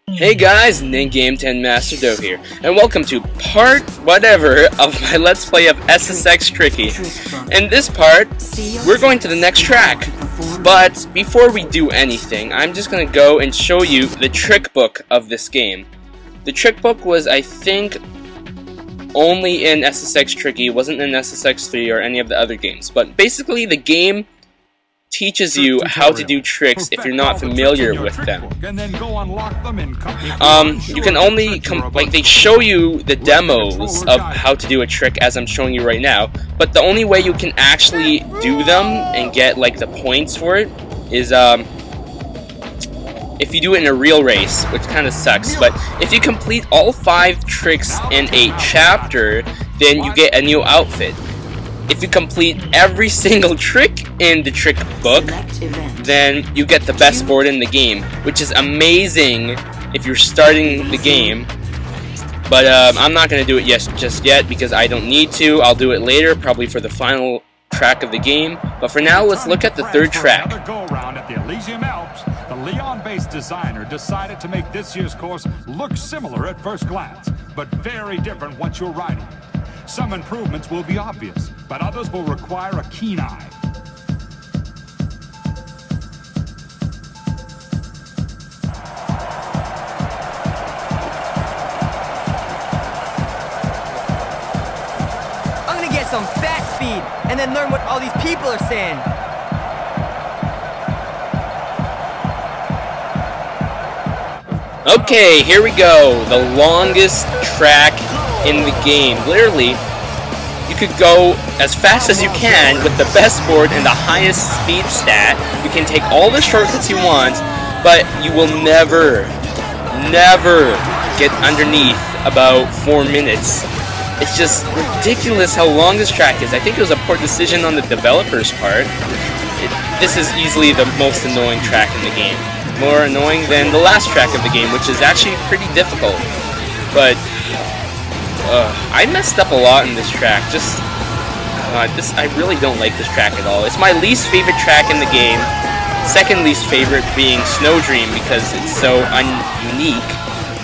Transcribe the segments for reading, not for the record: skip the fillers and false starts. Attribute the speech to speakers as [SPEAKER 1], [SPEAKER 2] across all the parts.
[SPEAKER 1] Hey guys, Game 10 Master Do here, and welcome to part whatever of my Let's Play of SSX Tricky. In this part, we're going to the next track. But before we do anything, I'm just going to go and show you the trick book of this game. The trick book was, I think, only in SSX Tricky, wasn't in SSX 3 or any of the other games. But basically, the game teaches you how to do tricks if you're not familiar with them. You can only they show you the demos of how to do a trick as I'm showing you right now, but the only way you can actually do them and get like the points for it is if you do it in a real race, which kind of sucks. But if you complete all 5 tricks in a chapter, then you get a new outfit. If you complete every single trick in the trick book, then you get the best board in the game, which is amazing if you're starting the game. But I'm not going to do it just yet because I don't need to. I'll do it later, probably for the final track of the game. But for now, let's look at the third track.
[SPEAKER 2] At the Elysium Alps, the Lyon-based designer decided to make this year's course look similar at first glance, but very different once you're riding. Some improvements will be obvious, but others will require a keen eye.
[SPEAKER 3] I'm gonna get some fat speed and then learn what all these people are saying.
[SPEAKER 1] Okay, here we go. The longest track in the game. Literally, you could go as fast as you can with the best board and the highest speed stat. You can take all the shortcuts you want, but you will never get underneath about 4 minutes. It's just ridiculous how long this track is. I think it was a poor decision on the developer's part. This is easily the most annoying track in the game. More annoying than the last track of the game, which is actually pretty difficult. But I messed up a lot in this track. I really don't like this track at all. It's my least favorite track in the game. Second least favorite being Snow Dream because it's so unique.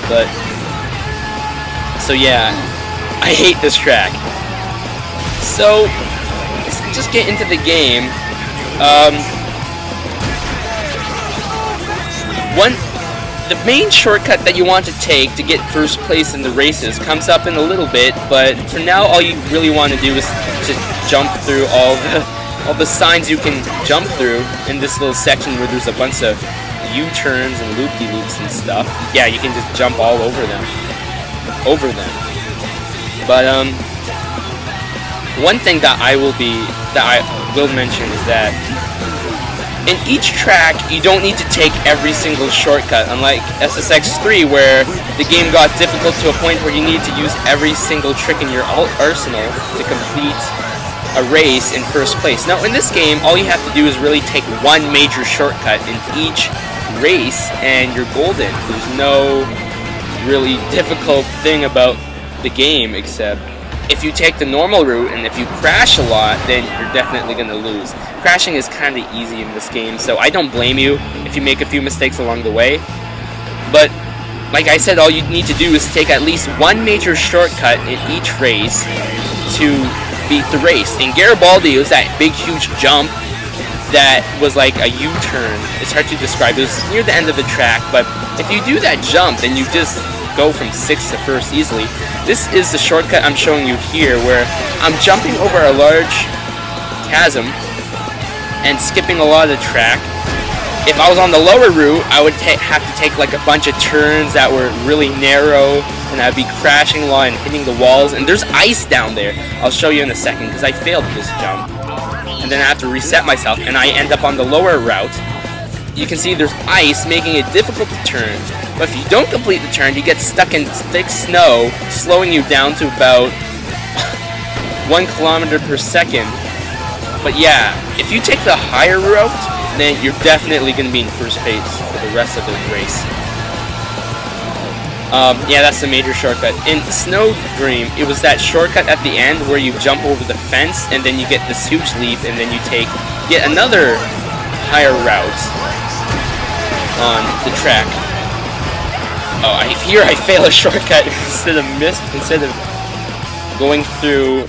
[SPEAKER 1] But so yeah, I hate this track. So let's just get into the game. The main shortcut that you want to take to get first place in the races comes up in a little bit, but for now all you really want to do is just jump through all the signs you can jump through in this little section where there's a bunch of U-turns and loop-de-loops and stuff. Yeah, you can just jump all over them. But one thing that I will mention is that in each track, you don't need to take every single shortcut, unlike SSX 3, where the game got difficult to a point where you need to use every single trick in your arsenal to complete a race in first place. Now, in this game, all you have to do is really take one major shortcut in each race, and you're golden. There's no really difficult thing about the game, except if you take the normal route and if you crash a lot, then you're definitely going to lose. Crashing is kind of easy in this game, so I don't blame you if you make a few mistakes along the way. But like I said, all you need to do is take at least one major shortcut in each race to beat the race. In Garibaldi, it was that big, huge jump that was like a U-turn. It's hard to describe. It was near the end of the track, but if you do that jump, then you just go from 6th to 1st easily. This is the shortcut I'm showing you here, where I'm jumping over a large chasm and skipping a lot of the track. If I was on the lower route, I would have to take like a bunch of turns that were really narrow, and I'd be crashing a lot and hitting the walls. And there's ice down there. I'll show you in a second because I failed this jump. And then I have to reset myself, and I end up on the lower route. You can see there's ice, making it difficult to turn. But if you don't complete the turn, you get stuck in thick snow, slowing you down to about 1 kilometer per second. But yeah, if you take the higher route, then you're definitely going to be in first place for the rest of the race. Yeah, that's the major shortcut. In Snow Dream, it was that shortcut at the end where you jump over the fence and then you get this huge leap and then you take yet another higher route on the track. Oh, here I fail a shortcut instead of going through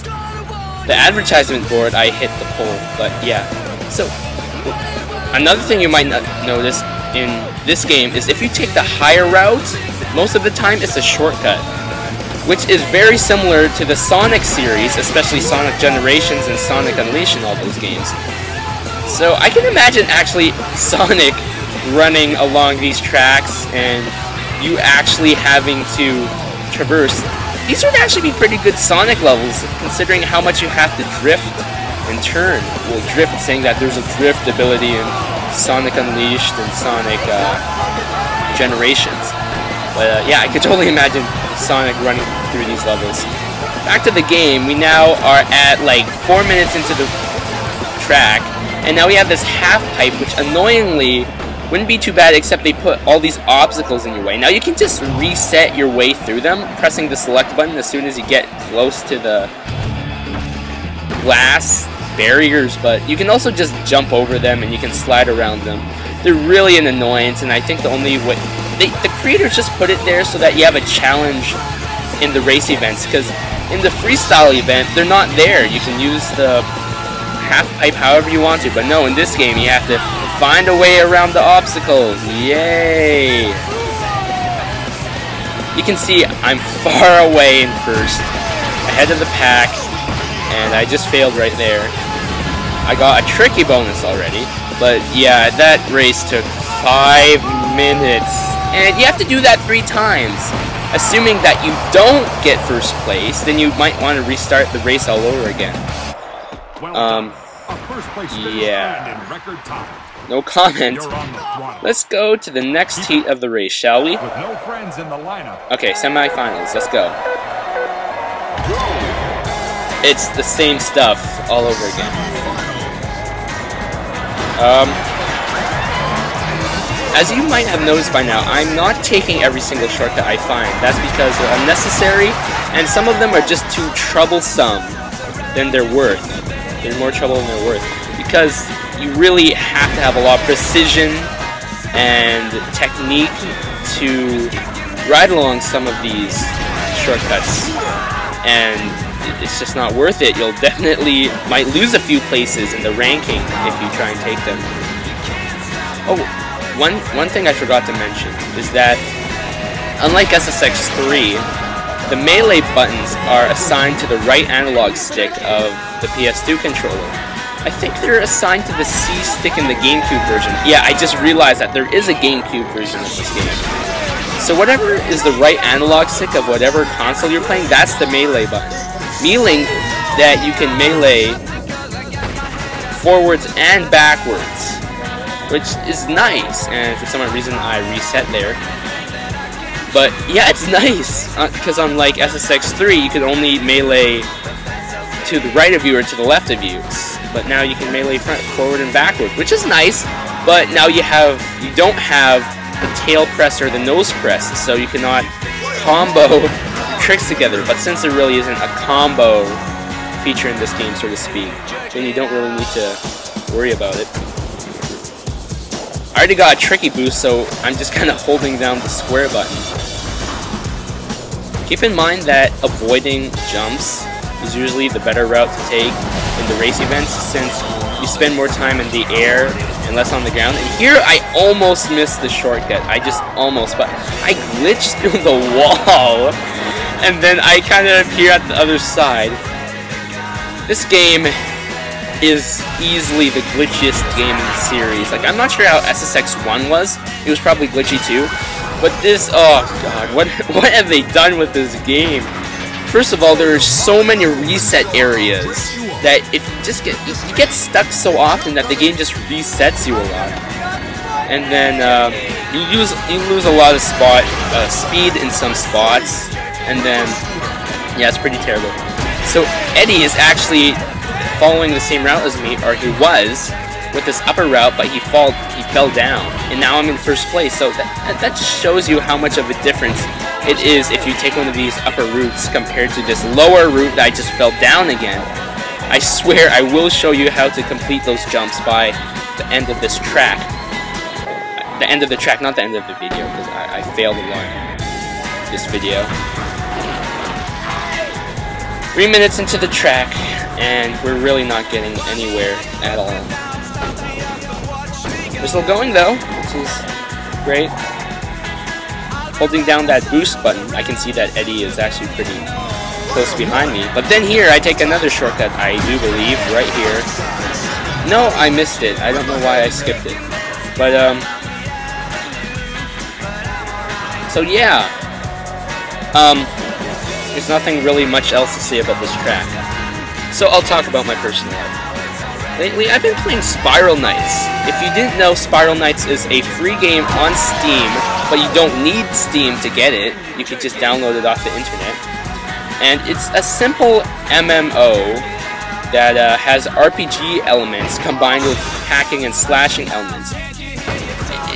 [SPEAKER 1] the advertisement board. I hit the pole, but yeah. So another thing you might not notice in this game is if you take the higher route, most of the time it's a shortcut, which is very similar to the Sonic series, especially Sonic Generations and Sonic Unleashed and all those games. So I can imagine actually Sonic running along these tracks and you actually having to traverse. These would actually be pretty good Sonic levels, considering how much you have to drift and turn. Well, drift, saying that there's a drift ability in Sonic Unleashed and Sonic Generations. But yeah, I could totally imagine Sonic running through these levels. Back to the game, we now are at like 4 minutes into the track, and now we have this half pipe, which annoyingly wouldn't be too bad, except they put all these obstacles in your way. Now you can just reset your way through them, pressing the select button as soon as you get close to the glass barriers, but you can also just jump over them and you can slide around them. They're really an annoyance, and I think the only way... the creators just put it there so that you have a challenge in the race events, because in the freestyle event, they're not there. You can use the half pipe however you want to, but no, in this game you have to find a way around the obstacles. Yay! You can see I'm far away in first, ahead of the pack, and I just failed right there. I got a tricky bonus already, but yeah, that race took 5 minutes, and you have to do that 3 times. Assuming that you don't get first place, then you might want to restart the race all over again. Yeah. No comment. Let's go to the next heat of the race, shall we? Okay, semifinals. Let's go. It's the same stuff all over again. As you might have noticed by now, I'm not taking every single shortcut I find. That's because they're unnecessary, and some of them are just too troublesome than they're worth. They're more trouble than they're worth. Because you really have to have a lot of precision and technique to ride along some of these shortcuts. And it's just not worth it. You'll definitely might lose a few places in the ranking if you try and take them. Oh, one thing I forgot to mention is that unlike SSX 3, the melee buttons are assigned to the right analog stick of the PS2 controller. I think they're assigned to the C stick in the GameCube version. Yeah, I just realized that there is a GameCube version of this game. So whatever is the right analog stick of whatever console you're playing, that's the melee button. Meaning that you can melee forwards and backwards, which is nice, and for some reason I reset there. But yeah, it's nice, because unlike SSX 3, you could only melee to the right of you or to the left of you. But now you can melee forward and backward, which is nice, but now you don't have the tail press or the nose press, so you cannot combo tricks together. But since there really isn't a combo feature in this game, so to speak, then you don't really need to worry about it. I already got a tricky boost, so I'm just kind of holding down the square button. Keep in mind that avoiding jumps is usually the better route to take in the race events, since you spend more time in the air and less on the ground. And here I almost missed the shortcut. I just almost, but I glitched through the wall, and then I kind of appear at the other side. This game is easily the glitchiest game in the series. Like, I'm not sure how SSX 1 was. It was probably glitchy too. But this, oh god, what have they done with this game? First of all, there are so many reset areas that if you get stuck so often that the game just resets you a lot. And then you lose a lot of speed in some spots, and then yeah, it's pretty terrible. So Eddie is actually following the same route as me, or he was, with this upper route, but he fell down, and now I'm in first place. So that just shows you how much of a difference it is if you take one of these upper routes compared to this lower route that I just fell down again. I swear I will show you how to complete those jumps by the end of this track. The end of the track, not the end of the video, because I failed a lot. this video. 3 minutes into the track, and we're really not getting anywhere at all. We're still going though, which is great. Holding down that boost button, I can see that Eddie is actually pretty close behind me. But then here, I take another shortcut, I do believe, right here. No, I missed it. I don't know why I skipped it. But, so yeah. There's nothing really much else to say about this track. So I'll talk about my personal life. Lately, I've been playing Spiral Knights. If you didn't know, Spiral Knights is a free game on Steam, but you don't need Steam to get it. You can just download it off the internet. And it's a simple MMO that has RPG elements combined with hacking and slashing elements.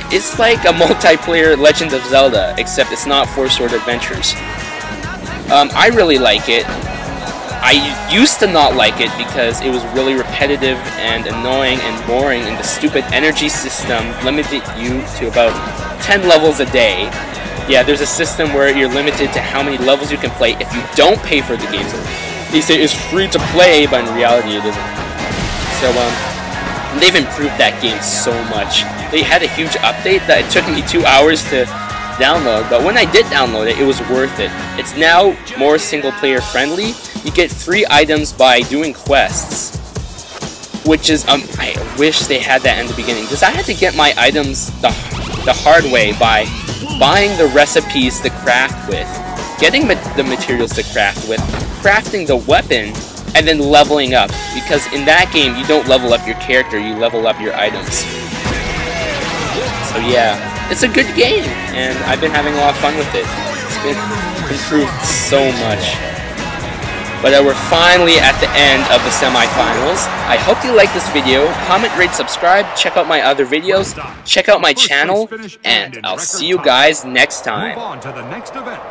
[SPEAKER 1] It's like a multiplayer Legend of Zelda, except it's not 4 Sword Adventures. I really like it. I used to not like it because it was really repetitive and annoying and boring, and the stupid energy system limited you to about 10 levels a day. Yeah, there's a system where you're limited to how many levels you can play if you don't pay for the game. So they say it's free to play, but in reality it isn't. So, they've improved that game so much. They had a huge update that it took me 2 hours to download, but when I did download it, it was worth it. It's now more single-player friendly. You get free items by doing quests, which is, I wish they had that in the beginning, because I had to get my items the hard way by buying the recipes to craft with, getting the materials to craft with, crafting the weapon, and then leveling up, because in that game, you don't level up your character, you level up your items. So yeah, it's a good game, and I've been having a lot of fun with it. It's been improved so much. But we're finally at the end of the semifinals. I hope you like this video. Comment, rate, subscribe, check out my other videos, check out my channel, and I'll see you guys next time.
[SPEAKER 2] Move on to the next event.